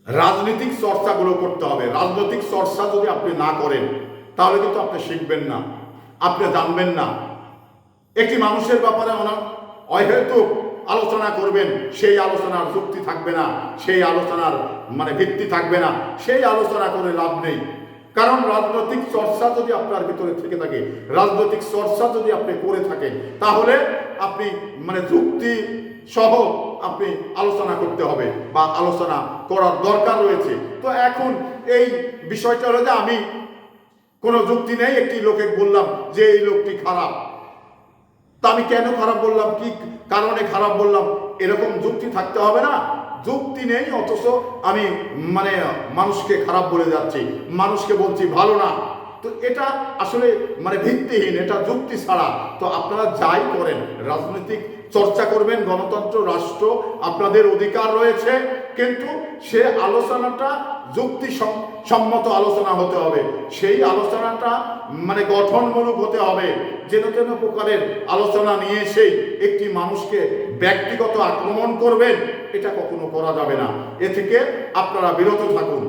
রাজনৈতিক চর্চাগুলো করতে হবে। রাজনৈতিক চর্চা যদি আপনি না করেন তাহলে কিন্তু আপনি শিখবেন না, আপনি জানবেন না। একটি মানুষের ব্যাপারে অহেতুক আলোচনা করবেন, সেই আলোচনার যুক্তি থাকবে না, সেই আলোচনার ভিত্তি থাকবে না, সেই আলোচনা করে লাভ নেই। কারণ রাজনৈতিক চর্চা যদি আপনার ভিতরে থেকে থাকে, রাজনৈতিক চর্চা যদি আপনি করে থাকেন, তাহলে আপনি যুক্তি সহ আপনি আলোচনা করতে হবে বা আলোচনা করার দরকার রয়েছে। তো এখন এই বিষয়টা হলো যে আমি কোনো যুক্তি নেই, একটি লোকে বললাম যে এই লোকটি খারাপ, তা আমি কেন খারাপ বললাম, কি কারণে খারাপ বললাম, এরকম যুক্তি থাকতে হবে না। যুক্তি নেই অথচ আমি মানুষকে খারাপ বলে যাচ্ছি, মানুষকে বলছি ভালো না, তো এটা আসলে ভিত্তিহীন, এটা যুক্তি ছাড়া। তো আপনারা যাই করেন, রাজনৈতিক চর্চা করবেন, গণতন্ত্র রাষ্ট্র, আপনাদের অধিকার রয়েছে, কিন্তু সে আলোচনাটা যুক্তি সম্মত আলোচনা হতে হবে। সেই আলোচনাটা গঠনমূলক হতে হবে। যেন তেন প্রকারের আলোচনা নিয়ে সেই একটি মানুষকে ব্যক্তিগত আক্রমণ করবেন, এটা কখনো করা যাবে না। এ থেকে আপনারা বিরত থাকুন।